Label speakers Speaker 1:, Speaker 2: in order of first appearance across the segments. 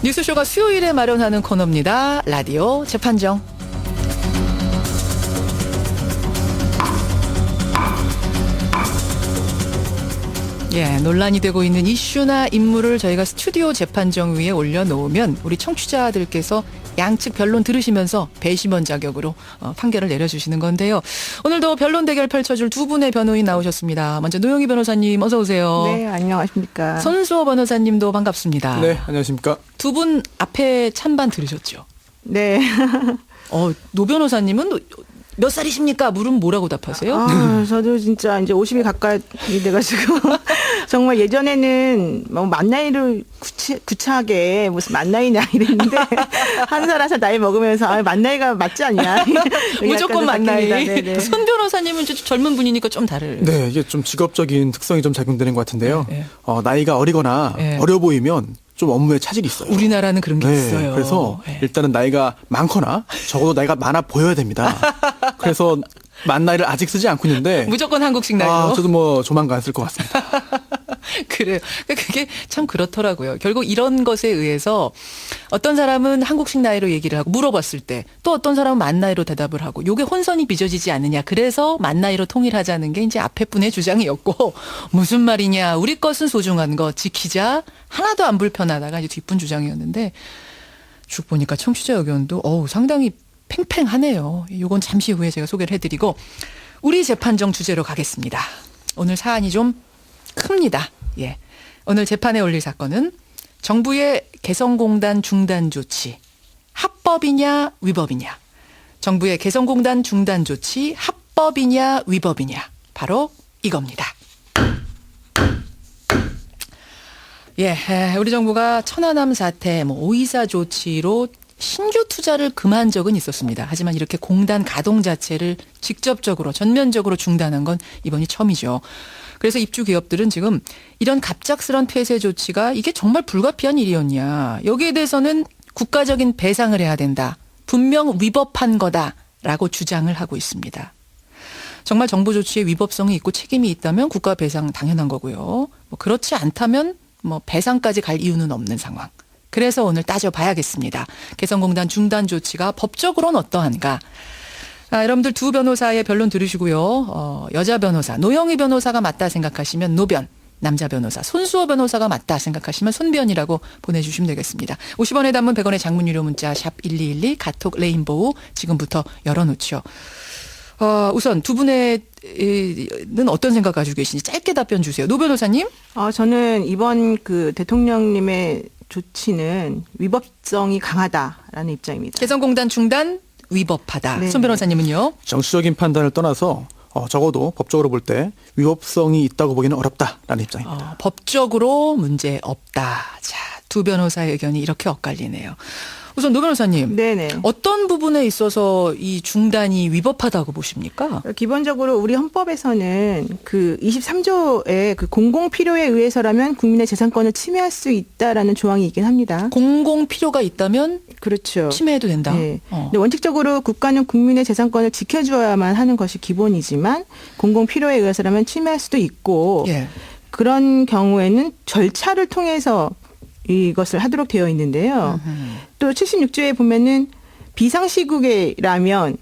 Speaker 1: 뉴스쇼가 수요일에 마련하는 코너입니다. 라디오 재판정. 예, 논란이 되고 있는 이슈나 인물을 저희가 스튜디오 재판정 위에 올려놓으면 우리 청취자들께서 양측 변론 들으시면서 배심원 자격으로 판결을 내려주시는 건데요. 오늘도 변론 대결 펼쳐줄 두 분의 변호인 나오셨습니다. 먼저 노영희 변호사님 어서 오세요.
Speaker 2: 네, 안녕하십니까.
Speaker 1: 손수호 변호사님도 반갑습니다.
Speaker 3: 네, 안녕하십니까.
Speaker 1: 두 분 앞에 찬반 들으셨죠?
Speaker 2: 네.
Speaker 1: 노 변호사님은 몇 살이십니까? 물으면 뭐라고 답하세요?
Speaker 2: 저도 진짜 이제 50이 가까이 돼가지고 정말 예전에는 뭐 만 나이를 구차하게 무슨 만 나이냐 이랬는데 한 살 한 살 나이 먹으면서 만 나이가 맞지 않냐.
Speaker 1: 무조건 만 나이.
Speaker 2: 네네.
Speaker 1: 손 변호사님은 좀 젊은 분이니까 좀 다를.
Speaker 3: 네, 이게 좀 직업적인 특성이 좀 작용되는 것 같은데요.
Speaker 1: 네.
Speaker 3: 나이가 어리거나 어려 보이면 좀 업무에 차질이 있어요.
Speaker 1: 우리나라는 그런 게 있어요.
Speaker 3: 그래서
Speaker 1: 네.
Speaker 3: 일단은 나이가 많거나 적어도 나이가 많아 보여야 됩니다. 그래서 만 나이를 아직 쓰지 않고 있는데
Speaker 1: 무조건 한국식 나이로.
Speaker 3: 저도 뭐 조만간 쓸 것 같습니다.
Speaker 1: 그래요. 그게 참 그렇더라고요. 결국 이런 것에 의해서 어떤 사람은 한국식 나이로 얘기를 하고 물어봤을 때 또 어떤 사람은 만 나이로 대답을 하고 요게 혼선이 빚어지지 않느냐. 그래서 만 나이로 통일하자는 게 이제 앞에 분의 주장이었고 무슨 말이냐. 우리 것은 소중한 거 지키자. 하나도 안 불편하다가 이제 뒷분 주장이었는데 쭉 보니까 청취자 의견도 상당히 팽팽하네요. 요건 잠시 후에 제가 소개를 해드리고 우리 재판정 주제로 가겠습니다. 오늘 사안이 좀 큽니다. 예. 오늘 재판에 올릴 사건은 정부의 개성공단 중단 조치 합법이냐 위법이냐. 정부의 개성공단 중단 조치 합법이냐 위법이냐. 바로 이겁니다. 예, 우리 정부가 천안함 사태, 오이사 조치로 신규 투자를 금한 적은 있었습니다. 하지만 이렇게 공단 가동 자체를 직접적으로 전면적으로 중단한 건 이번이 처음이죠. 그래서 입주 기업들은 지금 이런 갑작스런 폐쇄 조치가 이게 정말 불가피한 일이었냐. 여기에 대해서는 국가적인 배상을 해야 된다. 분명 위법한 거다라고 주장을 하고 있습니다. 정말 정부 조치에 위법성이 있고 책임이 있다면 국가 배상 당연한 거고요. 그렇지 않다면 배상까지 갈 이유는 없는 상황. 그래서 오늘 따져봐야겠습니다. 개성공단 중단 조치가 법적으로는 어떠한가. 여러분들 두 변호사의 변론 들으시고요. 여자 변호사 노영희 변호사가 맞다 생각하시면 노변, 남자 변호사 손수호 변호사가 맞다 생각하시면 손변이라고 보내주시면 되겠습니다. 50원의 단문 100원의 장문 유료 문자 샵 1212 카톡 레인보우 지금부터 열어놓죠. 우선 두 분의는 어떤 생각 가지고 계신지 짧게 답변 주세요. 노 변호사님.
Speaker 2: 저는 이번 그 대통령님의 조치는 위법성이 강하다라는 입장입니다.
Speaker 1: 개성공단 중단 위법하다.
Speaker 2: 네.
Speaker 1: 손 변호사님은요?
Speaker 3: 정치적인 판단을 떠나서 적어도 법적으로 볼 때 위법성이 있다고 보기는 어렵다라는 입장입니다.
Speaker 1: 법적으로 문제 없다. 자, 두 변호사의 의견이 이렇게 엇갈리네요. 우선 노 변호사님.
Speaker 2: 네네.
Speaker 1: 어떤 부분에 있어서 이 중단이 위법하다고 보십니까?
Speaker 2: 기본적으로 우리 헌법에서는 그 23조의 그 공공 필요에 의해서라면 국민의 재산권을 침해할 수 있다라는 조항이 있긴 합니다.
Speaker 1: 공공 필요가 있다면
Speaker 2: 그렇죠.
Speaker 1: 침해해도 된다.
Speaker 2: 네. 근데 원칙적으로 국가는 국민의 재산권을 지켜줘야만 하는 것이 기본이지만 공공 필요에 의해서라면 침해할 수도 있고
Speaker 1: 예.
Speaker 2: 그런 경우에는 절차를 통해서 이것을 하도록 되어 있는데요. 또 76조에 보면은 비상시국에라면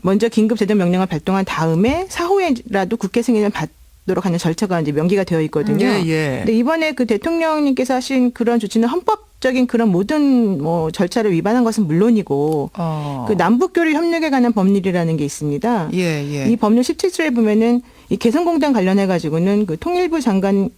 Speaker 2: 먼저 긴급 제도 명령을 발동한 다음에 사후에라도 국회 승인을 받도록 하는 절차가 이제 명기가 되어 있거든요.
Speaker 1: 예.
Speaker 2: 근데 이번에 그 대통령님께서 하신 그런 조치는 헌법적인 그런 모든 절차를 위반한 것은 물론이고 그 남북교류 협력에 관한 법률이라는 게 있습니다.
Speaker 1: 예.
Speaker 2: 이 법률 17조에 보면은 이 개성공단 관련해 가지고는 그 통일부 장관이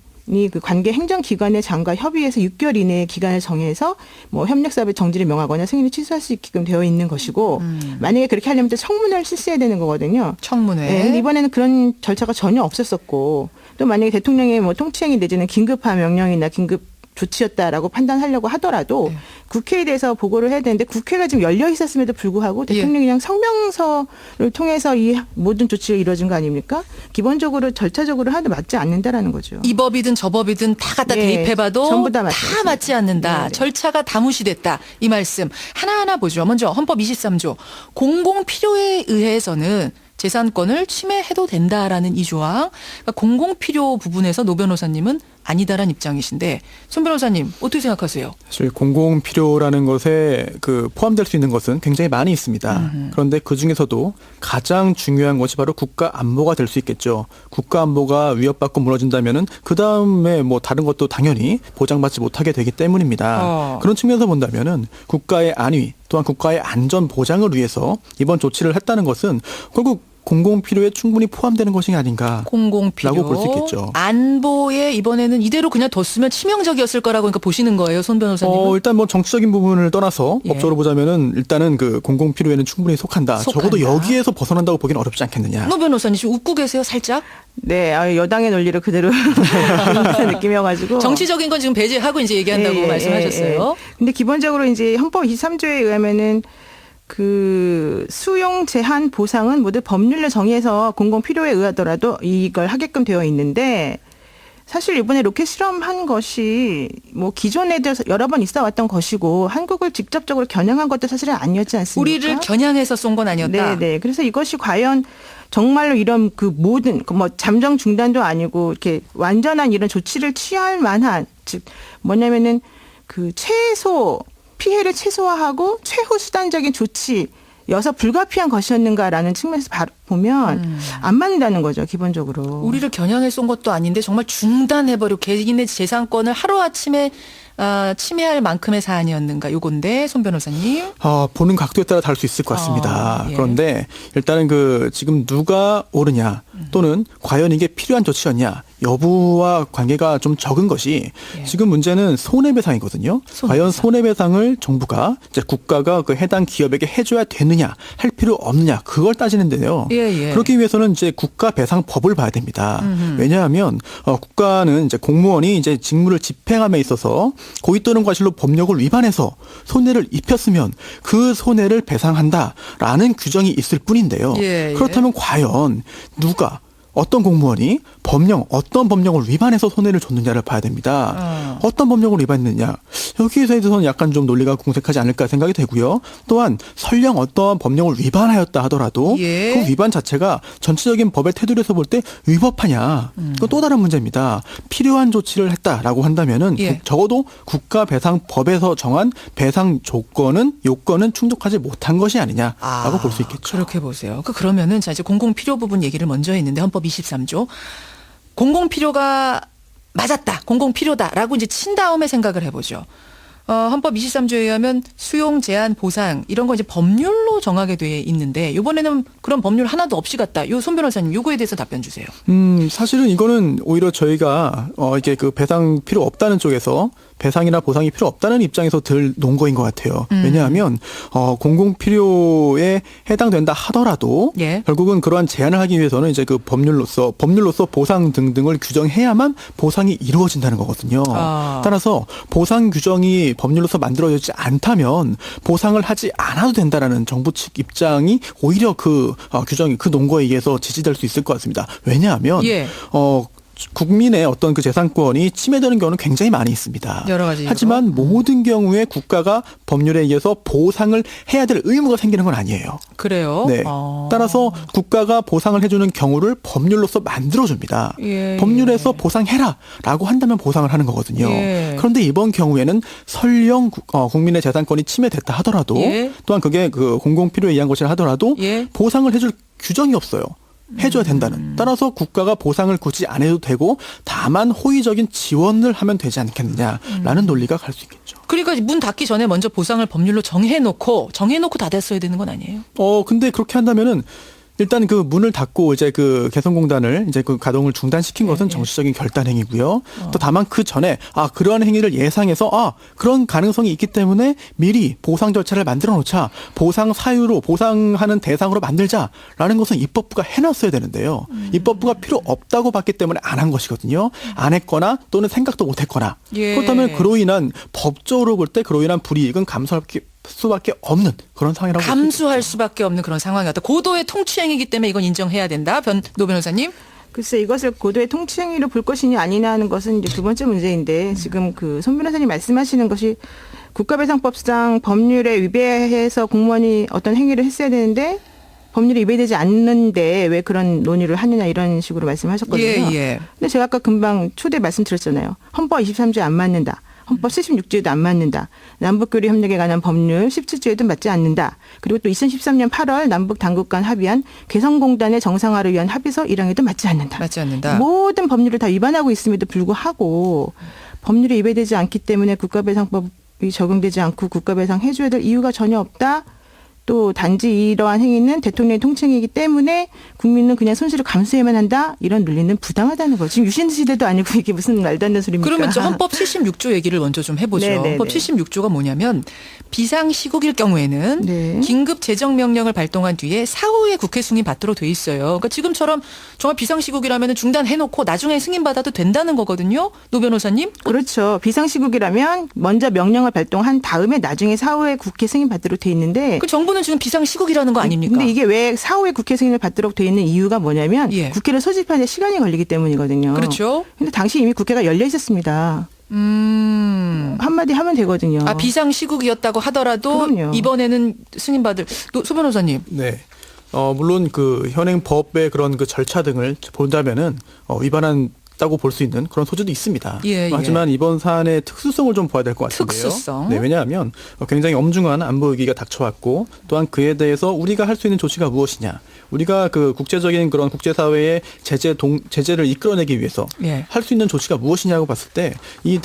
Speaker 2: 그 관계 행정기관의 장과 협의해서 6개월 이내의 기간을 정해서 협력 사업의 정지를 명하거나 승인을 취소할 수 있게끔 되어 있는 것이고 만약에 그렇게 하려면 또 청문회를 실시해야 되는 거거든요.
Speaker 1: 청문회.
Speaker 2: 네, 근데 이번에는 그런 절차가 전혀 없었었고 또 만약에 대통령의 통치행위 내지는 긴급한 명령이나 긴급 조치였다라고 판단하려고 하더라도 국회에 대해서 보고를 해야 되는데 국회가 지금 열려 있었음에도 불구하고 대통령이 그냥 성명서를 통해서 이 모든 조치가 이루어진 거 아닙니까? 기본적으로 절차적으로 하나도 맞지 않는다라는 거죠.
Speaker 1: 이 법이든 저 법이든 다 갖다 대입해봐도
Speaker 2: 전부 다
Speaker 1: 맞지 않는다.
Speaker 2: 네네.
Speaker 1: 절차가 다 무시됐다. 이 말씀 하나하나 보죠. 먼저 헌법 23조 공공 필요에 의해서는 재산권을 침해해도 된다라는 이 조항. 그러니까 공공 필요 부분에서 노 변호사님은 아니다라는 입장이신데 손 변호사님 어떻게 생각하세요?
Speaker 3: 사실 공공 필요라는 것에 그 포함될 수 있는 것은 굉장히 많이 있습니다. 그런데 그 중에서도 가장 중요한 것이 바로 국가 안보가 될 수 있겠죠. 국가 안보가 위협받고 무너진다면은 그 다음에 뭐 다른 것도 당연히 보장받지 못하게 되기 때문입니다. 그런 측면에서 본다면은 국가의 안위 또한 국가의 안전 보장을 위해서 이번 조치를 했다는 것은 결국 공공 필요에 충분히 포함되는 것이 아닌가.
Speaker 1: 공공 필요.
Speaker 3: 라고 볼 수 있겠죠.
Speaker 1: 안보에 이번에는 이대로 그냥 뒀으면 치명적이었을 거라고 그러니까 보시는 거예요, 손 변호사님은?
Speaker 3: 일단 뭐 정치적인 부분을 떠나서
Speaker 1: 예.
Speaker 3: 법적으로 보자면은 일단은 그 공공 필요에는 충분히 속한다. 적어도 여기에서 벗어난다고 보기는 어렵지 않겠느냐.
Speaker 1: 노 변호사님 지금 웃고 계세요, 살짝?
Speaker 2: 네, 여당의 논리를 그대로 인용하는 느낌이어가지고.
Speaker 1: 정치적인 건 지금 배제하고 이제 얘기한다고 말씀하셨어요.
Speaker 2: 근데 기본적으로 이제 헌법 23조에 의하면은 그 수용 제한 보상은 모두 법률로 정해서 공공 필요에 의하더라도 이걸 하게끔 되어 있는데 사실 이번에 로켓 실험한 것이 뭐 기존에 대해서 여러 번 있어 왔던 것이고 한국을 직접적으로 겨냥한 것도 사실은 아니었지 않습니까?
Speaker 1: 우리를 겨냥해서 쏜 건 아니었다.
Speaker 2: 네. 그래서 이것이 과연 정말로 이런 그 모든 뭐 잠정 중단도 아니고 이렇게 완전한 이런 조치를 취할 만한 즉 뭐냐면은 그 최소 피해를 최소화하고 최후 수단적인 조치여서 불가피한 것이었는가라는 측면에서 보면 안 맞는다는 거죠, 기본적으로.
Speaker 1: 우리를 겨냥해 쏜 것도 아닌데 정말 중단해버리고 개인의 재산권을 하루아침에 침해할 만큼의 사안이었는가 요건데 손 변호사님.
Speaker 3: 보는 각도에 따라 다를 수 있을 것 같습니다.
Speaker 1: 예.
Speaker 3: 그런데 일단은 그 지금 누가 옳으냐 또는 과연 이게 필요한 조치였냐 여부와 관계가 좀 적은 것이
Speaker 1: 예.
Speaker 3: 지금 문제는 손해배상이거든요. 과연 손해배상을 정부가 이제 국가가 그 해당 기업에게 해줘야 되느냐 할 필요 없느냐 그걸 따지는데요.
Speaker 1: 예.
Speaker 3: 그렇기 위해서는 이제 국가배상법을 봐야 됩니다. 왜냐하면 국가는 이제 공무원이 이제 직무를 집행함에 있어서 고의 또는 과실로 법령을 위반해서 손해를 입혔으면 그 손해를 배상한다라는 규정이 있을 뿐인데요.
Speaker 1: 예.
Speaker 3: 그렇다면 과연 누가 어떤 공무원이 어떤 법령을 위반해서 손해를 줬느냐를 봐야 됩니다. 어떤 법령을 위반했느냐. 여기에 대해서는 약간 좀 논리가 궁색하지 않을까 생각이 되고요. 또한 설령 어떠한 법령을 위반하였다 하더라도
Speaker 1: 예.
Speaker 3: 그 위반 자체가 전체적인 법의 테두리에서 볼 때 위법하냐. 그건 또 다른 문제입니다. 필요한 조치를 했다라고 한다면은
Speaker 1: 예.
Speaker 3: 적어도 국가배상법에서 정한 배상 요건은 충족하지 못한 것이 아니냐라고 볼 수 있겠죠.
Speaker 1: 그렇게 보세요. 그러면은 자 이제 공공 필요 부분 얘기를 먼저 했는데 헌법 23조 공공 필요가 맞았다. 공공 필요다라고 이제 친 다음에 생각을 해보죠. 헌법 23조에 의하면 수용 제한 보상 이런 거 이제 법률로 정하게 돼 있는데 이번에는 그런 법률 하나도 없이 갔다. 요 손 변호사님 요거에 대해서 답변 주세요.
Speaker 3: 사실은 이거는 오히려 저희가 이게 그 배상 필요 없다는 쪽에서 배상이나 보상이 필요 없다는 입장에서 들 놓은 거인 것 같아요. 왜냐하면 공공 필요에 해당된다 하더라도
Speaker 1: 예.
Speaker 3: 결국은 그러한 제한을 하기 위해서는 이제 그 법률로서 보상 등등을 규정해야만 보상이 이루어진다는 거거든요. 따라서 보상 규정이 법률로서 만들어지지 않다면 보상을 하지 않아도 된다라는 정부 측 입장이 오히려 그 규정이 그 논거에 의해서 지지될 수 있을 것 같습니다. 왜냐하면
Speaker 1: 예.
Speaker 3: 국민의 어떤 그 재산권이 침해되는 경우는 굉장히 많이 있습니다.
Speaker 1: 여러 가지 이유로.
Speaker 3: 하지만 모든 경우에 국가가 법률에 의해서 보상을 해야 될 의무가 생기는 건 아니에요.
Speaker 1: 그래요?
Speaker 3: 네. 따라서 국가가 보상을 해주는 경우를 법률로서 만들어줍니다.
Speaker 1: 예.
Speaker 3: 법률에서 보상해라라고 한다면 보상을 하는 거거든요.
Speaker 1: 예.
Speaker 3: 그런데 이번 경우에는 설령 국민의 재산권이 침해됐다 하더라도
Speaker 1: 예.
Speaker 3: 또한 그게 그 공공 필요에 의한 것이라 하더라도
Speaker 1: 예.
Speaker 3: 보상을 해줄 규정이 없어요. 해줘야 된다는. 따라서 국가가 보상을 굳이 안 해도 되고 다만 호의적인 지원을 하면 되지 않겠느냐라는 논리가 갈 수 있겠죠.
Speaker 1: 그러니까 문 닫기 전에 먼저 보상을 법률로 정해놓고 닫았어야 되는 건 아니에요?
Speaker 3: 근데 그렇게 한다면은 일단 그 문을 닫고 이제 그 개성공단을 이제 그 가동을 중단시킨 것은 정치적인 결단 행위고요. 또 다만 그 전에 그러한 행위를 예상해서 그런 가능성이 있기 때문에 미리 보상 절차를 만들어 놓자. 보상 사유로 보상하는 대상으로 만들자라는 것은 입법부가 해놨어야 되는데요. 입법부가 필요 없다고 봤기 때문에 안 한 것이거든요. 안 했거나 또는 생각도 못 했거나.
Speaker 1: 예.
Speaker 3: 그렇다면 그로 인한 법적으로 볼 때 그로 인한 불이익은 감수할 수밖에 없는 그런 상황이라고
Speaker 1: 감수할 수밖에 없는 그런 상황이었다. 고도의 통치행위이기 때문에 이건 인정해야 된다. 노 변호사님.
Speaker 2: 글쎄 이것을 고도의 통치행위로 볼 것이냐 아니냐 하는 것은 이제 두 번째 문제인데 지금 그 손 변호사님 말씀하시는 것이 국가배상법상 법률에 위배해서 공무원이 어떤 행위를 했어야 되는데 법률에 위배되지 않는데 왜 그런 논의를 하느냐 이런 식으로 말씀하셨거든요.
Speaker 1: 예.
Speaker 2: 근데 제가 아까 금방 초대 말씀드렸잖아요. 헌법 23조에 안 맞는다. 헌법 76조에도 안 맞는다. 남북교류 협력에 관한 법률 17조에도 맞지 않는다. 그리고 또 2013년 8월 남북 당국 간 합의한 개성공단의 정상화를 위한 합의서 1항에도 맞지 않는다.
Speaker 1: 맞지 않는다.
Speaker 2: 모든 법률을 다 위반하고 있음에도 불구하고 법률이 위배되지 않기 때문에 국가배상법이 적용되지 않고 국가배상 해줘야 될 이유가 전혀 없다. 또 단지 이러한 행위는 대통령의 통칭이기 때문에 국민은 그냥 손실을 감수해야만 한다. 이런 논리는 부당하다는 거죠. 지금 유신 시대도 아니고 이게 무슨 말도 안 되는 소리입니까?
Speaker 1: 그러면 저 헌법 76조 얘기를 먼저 좀 해보죠.
Speaker 2: 네네네.
Speaker 1: 헌법 76조가 뭐냐면 비상시국일 경우에는
Speaker 2: 네.
Speaker 1: 긴급 재정명령을 발동한 뒤에 사후에 국회 승인 받도록 돼 있어요. 그러니까 지금처럼 정말 비상시국이라면 중단해놓고 나중에 승인받아도 된다는 거거든요. 노 변호사님.
Speaker 2: 그렇죠. 비상시국이라면 먼저 명령을 발동한 다음에 나중에 사후에 국회 승인 받도록 돼 있는데
Speaker 1: 그 정부는 지금 비상시국이라는 거 아닙니까?
Speaker 2: 근데 이게 왜 사후에 국회 승인을 받도록 돼 있는 이유가 뭐냐면
Speaker 1: 예.
Speaker 2: 국회를 소집하는 데 시간이 걸리기 때문이거든요.
Speaker 1: 그렇죠.
Speaker 2: 근데 당시 이미 국회가 열려 있었습니다. 한마디 하면 되거든요.
Speaker 1: 아, 비상시국이었다고 하더라도
Speaker 2: 그럼요.
Speaker 1: 이번에는 승인받을. 소 변호사님.
Speaker 3: 네. 물론 그 현행 법의 그런 그 절차 등을 본다면은 위반한다고 볼 수 있는 그런 소지도 있습니다.
Speaker 1: 예.
Speaker 3: 하지만 이번 사안의 특수성을 좀 봐야 될 것 같은데요.
Speaker 1: 특수성.
Speaker 3: 네, 왜냐하면 굉장히 엄중한 안보 위기가 닥쳐왔고 또한 그에 대해서 우리가 할 수 있는 조치가 무엇이냐. 우리가 그 국제적인 그런 국제사회의 제재를 이끌어내기 위해서
Speaker 1: 예.
Speaker 3: 할 수 있는 조치가 무엇이냐고 봤을 때 이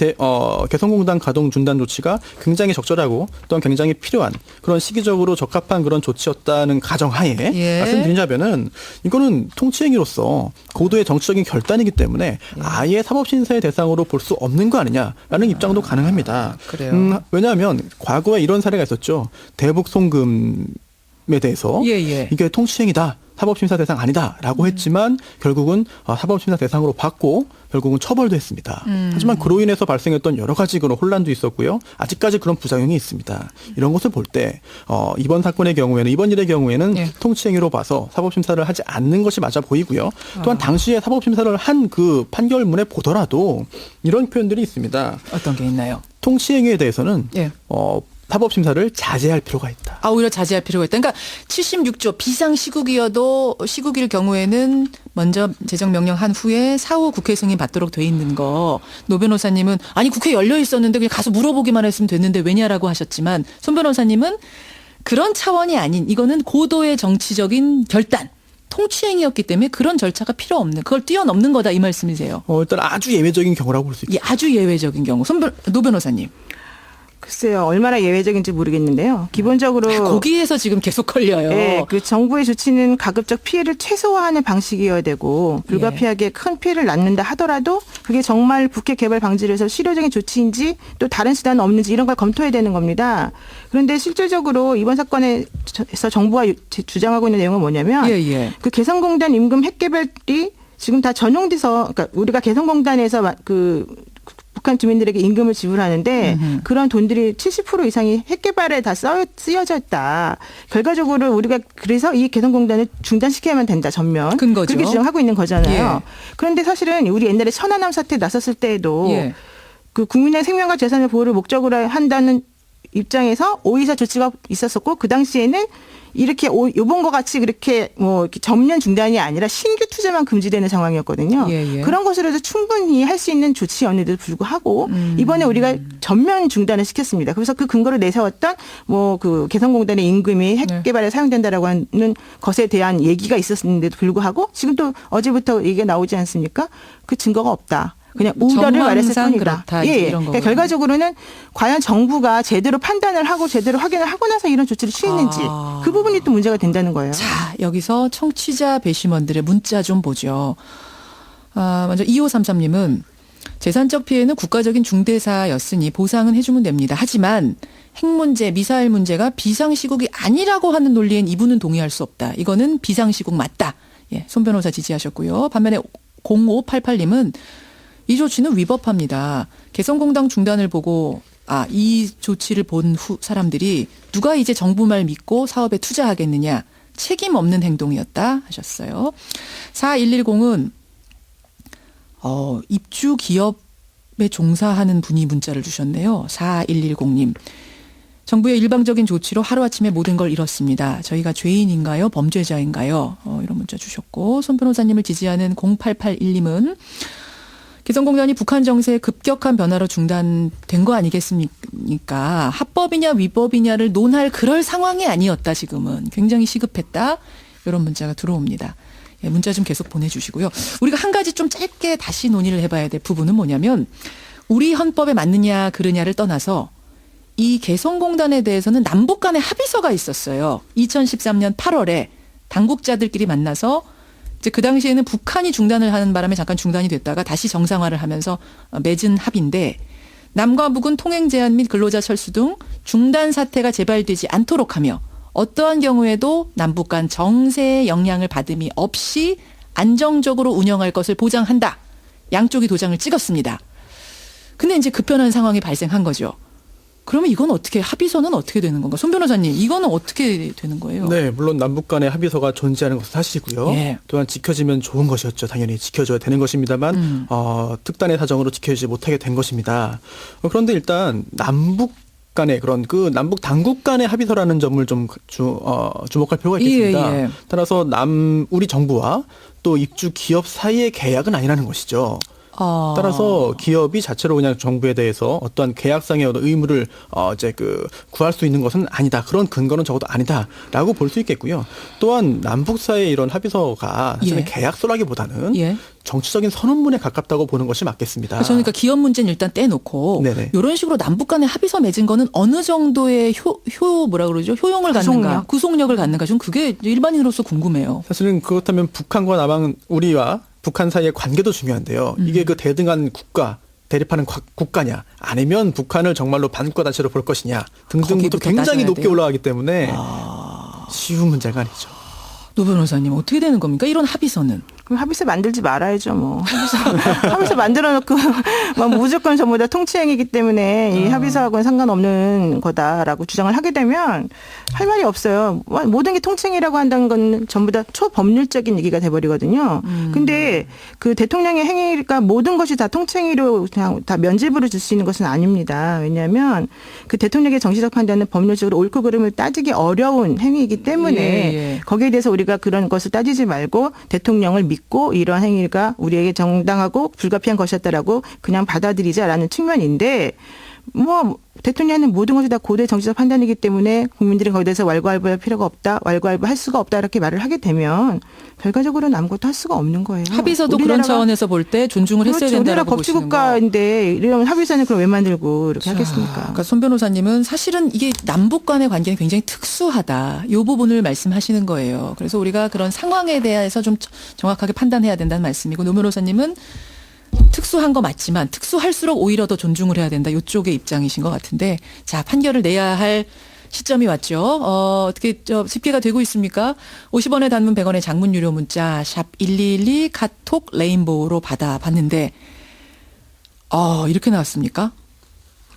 Speaker 3: 개성공단 가동 중단 조치가 굉장히 적절하고 또한 굉장히 필요한 그런 시기적으로 적합한 그런 조치였다는 가정하에
Speaker 1: 예.
Speaker 3: 말씀드리자면은 이거는 통치행위로서 고도의 정치적인 결단이기 때문에 아예 사법심사의 대상으로 볼 수 없는 거 아니냐라는 입장도 가능합니다.
Speaker 1: 그래요.
Speaker 3: 왜냐하면 과거에 이런 사례가 있었죠. 대북 송금에 대해서
Speaker 1: 예.
Speaker 3: 이게 통치행위다. 사법심사 대상 아니다라고 했지만 결국은 사법심사 대상으로 받고 결국은 처벌도 했습니다. 하지만 그로 인해서 발생했던 여러 가지 그런 혼란도 있었고요. 아직까지 그런 부작용이 있습니다. 이런 것을 볼 때 이번 사건의 경우에는 이번 일의 경우에는
Speaker 1: 예.
Speaker 3: 통치행위로 봐서 사법심사를 하지 않는 것이 맞아 보이고요. 또한 당시에 사법심사를 한 그 판결문에 보더라도 이런 표현들이 있습니다.
Speaker 1: 어떤 게 있나요?
Speaker 3: 통치행위에 대해서는
Speaker 1: 예.
Speaker 3: 사법심사를 자제할 필요가 있다.
Speaker 1: 오히려 자제할 필요가 있다. 그러니까 76조 비상시국이어도 시국일 경우에는 먼저 재정명령 한 후에 사후 국회 승인 받도록 돼 있는 거. 노 변호사님은 아니 국회 열려 있었는데 그냥 가서 물어보기만 했으면 됐는데 왜냐라고 하셨지만 손 변호사님은 그런 차원이 아닌 이거는 고도의 정치적인 결단. 통치행위였기 때문에 그런 절차가 필요 없는 그걸 뛰어넘는 거다 이 말씀이세요.
Speaker 3: 일단 아주 예외적인 경우라고 볼 수 있죠.
Speaker 1: 아주 예외적인 경우. 노 변호사님.
Speaker 2: 글쎄요. 얼마나 예외적인지 모르겠는데요. 기본적으로
Speaker 1: 거기에서 지금 계속 걸려요.
Speaker 2: 네, 그 정부의 조치는 가급적 피해를 최소화하는 방식이어야 되고 불가피하게 큰 피해를 낳는다 하더라도 그게 정말 북핵 개발 방지를 해서 실효적인 조치인지 또 다른 수단은 없는지 이런 걸 검토해야 되는 겁니다. 그런데 실질적으로 이번 사건에서 정부가 주장하고 있는 내용은 뭐냐면 그 개성공단 임금 핵개발이 지금 다 전용돼서 그러니까 우리가 개성공단에서 북한 주민들에게 임금을 지불하는데 그런 돈들이 70% 이상이 핵개발에 다 쓰여져 있다. 결과적으로 우리가 그래서 이 개성공단을 중단시켜야만 된다. 전면.
Speaker 1: 근거죠.
Speaker 2: 그렇게 주장하고 있는 거잖아요.
Speaker 1: 예.
Speaker 2: 그런데 사실은 우리 옛날에 천안함 사태 났었을 때에도
Speaker 1: 예.
Speaker 2: 그 국민의 생명과 재산의 보호를 목적으로 한다는 입장에서 오이사 조치가 있었었고 그 당시에는 이렇게 요번과 같이 그렇게 이렇게 전면 중단이 아니라 신규 투자만 금지되는 상황이었거든요. 그런 것으로도 충분히 할 수 있는 조치였는데도 불구하고 이번에 우리가 전면 중단을 시켰습니다. 그래서 그 근거로 내세웠던 그 개성공단의 임금이 핵 개발에 사용된다라고 하는 것에 대한 얘기가 있었는데도 불구하고 지금 또 어제부터 얘기가 나오지 않습니까? 그 증거가 없다. 그냥 우려를 말했을 뿐이다.
Speaker 1: 그렇다, 이런
Speaker 2: 그러니까 결과적으로는 과연 정부가 제대로 판단을 하고 제대로 확인을 하고 나서 이런 조치를 취했는지 그 부분이 또 문제가 된다는 거예요.
Speaker 1: 자, 여기서 청취자 배심원들의 문자 좀 보죠. 먼저 2533님은 재산적 피해는 국가적인 중대사였으니 보상은 해주면 됩니다. 하지만 핵 문제, 미사일 문제가 비상시국이 아니라고 하는 논리엔 이분은 동의할 수 없다. 이거는 비상시국 맞다. 예, 손 변호사 지지하셨고요. 반면에 0588님은 이 조치는 위법합니다. 개성공단 중단을 보고 이 조치를 본 후 사람들이 누가 이제 정부 말 믿고 사업에 투자하겠느냐. 책임 없는 행동이었다 하셨어요. 4110은 입주 기업에 종사하는 분이 문자를 주셨네요. 4110님. 정부의 일방적인 조치로 하루아침에 모든 걸 잃었습니다. 저희가 죄인인가요? 범죄자인가요? 이런 문자 주셨고 손 변호사님을 지지하는 0881님은 개성공단이 북한 정세의 급격한 변화로 중단된 거 아니겠습니까? 합법이냐 위법이냐를 논할 그럴 상황이 아니었다 지금은. 굉장히 시급했다. 이런 문자가 들어옵니다. 예, 문자 좀 계속 보내주시고요. 우리가 한 가지 좀 짧게 다시 논의를 해봐야 될 부분은 뭐냐면 우리 헌법에 맞느냐 그르냐를 떠나서 이 개성공단에 대해서는 남북 간의 합의서가 있었어요. 2013년 8월에 당국자들끼리 만나서 이제 그 당시에는 북한이 중단을 하는 바람에 잠깐 중단이 됐다가 다시 정상화를 하면서 맺은 합의인데 남과 북은 통행 제한 및 근로자 철수 등 중단 사태가 재발되지 않도록 하며 어떠한 경우에도 남북 간 정세의 영향을 받음이 없이 안정적으로 운영할 것을 보장한다. 양쪽이 도장을 찍었습니다. 근데 이제 급변한 상황이 발생한 거죠. 그러면 이건 어떻게 합의서는 어떻게 되는 건가? 손 변호사님, 이거는 어떻게 되는 거예요?
Speaker 3: 네, 물론 남북 간의 합의서가 존재하는 것은 사실이고요.
Speaker 1: 예.
Speaker 3: 또한 지켜지면 좋은 것이었죠. 당연히 지켜줘야 되는 것입니다만 특단의 사정으로 지켜지지 못하게 된 것입니다. 그런데 일단 남북 간의 그런 그 남북 당국 간의 합의서라는 점을 좀 주목할 필요가 있겠습니다.
Speaker 1: 예, 예.
Speaker 3: 따라서 우리 정부와 또 입주 기업 사이의 계약은 아니라는 것이죠. 따라서 기업이 자체로 그냥 정부에 대해서 어떠한 계약상의 어떤 의무를 구할 수 있는 것은 아니다. 그런 근거는 적어도 아니다라고 볼 수 있겠고요. 또한 남북 사이의 이런 합의서가 사실은
Speaker 1: 예.
Speaker 3: 계약서라기보다는
Speaker 1: 예.
Speaker 3: 정치적인 선언문에 가깝다고 보는 것이 맞겠습니다.
Speaker 1: 저는 그러니까 기업 문제는 일단 떼놓고
Speaker 3: 네네.
Speaker 1: 이런 식으로 남북 간의 합의서 맺은 거는 어느 정도의 효용을 갖는가, 구속력을 갖는가 좀 그게 일반인으로서 궁금해요.
Speaker 3: 사실은 그렇다면 북한과 남한 우리와 북한 사이의 관계도 중요한데요. 이게 그 대등한 대립하는 국가냐 아니면 북한을 정말로 반국가 단체로 볼 것이냐 등등부터 굉장히 높게 올라가기 때문에 쉬운 문제가 아니죠.
Speaker 1: 노 변호사님 어떻게 되는 겁니까? 이런 합의서는.
Speaker 2: 그럼 합의서 만들지 말아야죠, 뭐. 합의서 만들어 놓고, 무조건 전부 다 통치행위이기 때문에 이 합의서하고는 상관없는 거다라고 주장을 하게 되면 할 말이 없어요. 모든 게 통치행위라고 한다는 건 전부 다 초법률적인 얘기가 돼버리거든요. 근데 그 대통령의 행위가 모든 것이 다 통치행위로 그냥 다 면죄부를 줄 수 있는 것은 아닙니다. 왜냐하면 그 대통령의 정치적 판단은 법률적으로 옳고 그름을 따지기 어려운 행위이기 때문에
Speaker 1: 예.
Speaker 2: 거기에 대해서 우리가 그런 것을 따지지 말고 대통령을 믿고 이러한 행위가 우리에게 정당하고 불가피한 것이었다라고 그냥 받아들이자라는 측면인데 뭐 대통령은 모든 것이 다 고대 정치적 판단이기 때문에 국민들이 거기에 대해서 왈가왈부할 필요가 없다. 왈가왈부할 수가 없다. 이렇게 말을 하게 되면 결과적으로는 아무것도 할 수가 없는 거예요.
Speaker 1: 합의서도 그런 차원에서 볼 때 존중을 했어야
Speaker 2: 그렇죠. 우리나라
Speaker 1: 된다라고 보시는 거.
Speaker 2: 법치국가인데 이런 합의서는 그럼 왜 만들고 이렇게 하겠습니까?
Speaker 1: 그러니까 손 변호사님은 사실은 이게 남북 간의 관계는 굉장히 특수하다. 이 부분을 말씀하시는 거예요. 그래서 우리가 그런 상황에 대해서 좀 정확하게 판단해야 된다는 말씀이고 노 변호사님은 특수한 거 맞지만 특수할수록 오히려 더 존중을 해야 된다. 이쪽의 입장이신 것 같은데 자 판결을 내야 할 시점이 왔죠. 어떻게 집계가 되고 있습니까? 50원의 단문 100원의 장문 유료 문자 샵 1212 카톡 레인보우로 받아봤는데 이렇게 나왔습니까?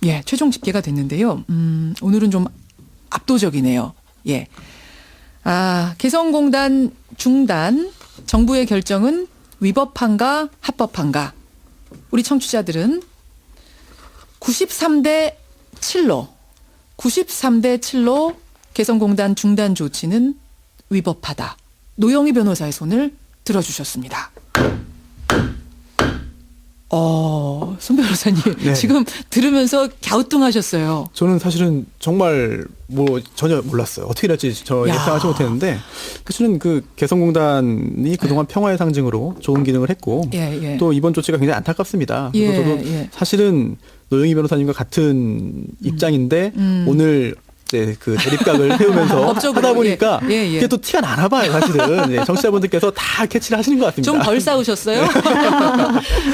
Speaker 1: 예, 최종 집계가 됐는데요. 오늘은 좀 압도적이네요. 예. 개성공단 중단 정부의 결정은 위법한가 합법한가? 우리 청취자들은 93대 7로 개성공단 중단 조치는 위법하다. 노영희 변호사의 손을 들어주셨습니다. 손 변호사님
Speaker 3: 네.
Speaker 1: 지금 들으면서 갸우뚱하셨어요.
Speaker 3: 저는 사실은 정말 전혀 몰랐어요. 어떻게 될지 예상하지 못했는데 사실은 그 개성공단이 그동안 평화의 상징으로 좋은 기능을 했고
Speaker 1: 예.
Speaker 3: 또 이번 조치가 굉장히 안타깝습니다. 그래서 저도 사실은 노영희 변호사님과 같은 입장인데 오늘 그 대립각을 세우면서 하다 보니까 이게 또 티가 나나 봐요, 사실은. 청취자분들께서 다 캐치를 하시는 것 같습니다.
Speaker 1: 좀 덜 싸우셨어요?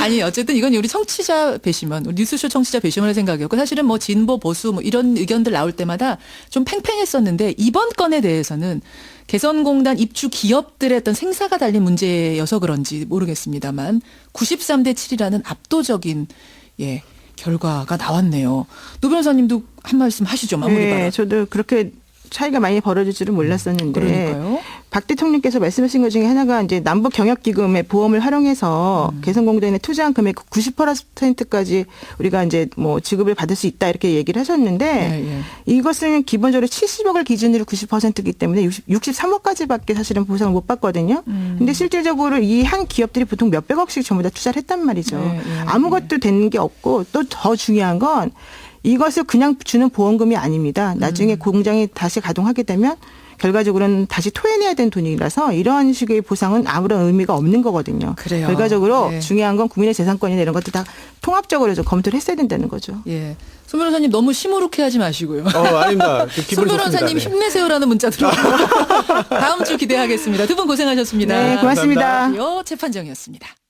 Speaker 1: 아니, 어쨌든 이건 우리 청취자 배심원, 뉴스쇼 청취자 배심원의 생각이었고, 사실은 뭐 진보, 보수, 뭐 이런 의견들 나올 때마다 좀 팽팽했었는데, 이번 건에 대해서는 개성공단 입주 기업들의 어떤 생사가 달린 문제여서 그런지 모르겠습니다만, 93대 7이라는 압도적인, 결과가 나왔네요. 노 변호사님도 한 말씀 하시죠, 마무리 발언.
Speaker 2: 네, 저도 그렇게 차이가 많이 벌어질 줄은 몰랐었는데
Speaker 1: 그러니까요.
Speaker 2: 박 대통령께서 말씀하신 것 중에 하나가 이제 남북 경협기금의 보험을 활용해서 개성공단에 투자한 금액 90%까지 우리가 이제 뭐 지급을 받을 수 있다 이렇게 얘기를 하셨는데
Speaker 1: 예, 예.
Speaker 2: 이것은 기본적으로 70억을 기준으로 90%이기 때문에 63억까지밖에 사실은 보상을 못 받거든요. 근데 실질적으로 이 한 기업들이 보통 몇백억씩 전부 다 투자를 했단 말이죠.
Speaker 1: 예, 예,
Speaker 2: 아무것도 되는 게 없고 또 더 중요한 건 이것을 그냥 주는 보험금이 아닙니다. 나중에 공장이 다시 가동하게 되면 결과적으로는 다시 토해내야 되는 돈이라서 이러한 식의 보상은 아무런 의미가 없는 거거든요.
Speaker 1: 그래요.
Speaker 2: 결과적으로
Speaker 1: 예.
Speaker 2: 중요한 건 국민의 재산권이나 이런 것들 다 통합적으로 좀 검토를 했어야 된다는 거죠.
Speaker 1: 예. 손 변호사님 너무 시무룩해하지 마시고요.
Speaker 3: 아닙니다.
Speaker 1: 손
Speaker 3: 기분이
Speaker 1: 변호사님
Speaker 3: 좋습니다. 네.
Speaker 1: 힘내세요라는 문자 들어왔고 다음 주 기대하겠습니다. 두 분 고생하셨습니다.
Speaker 2: 네, 고맙습니다.
Speaker 1: 감사합니다. 재판정이었습니다.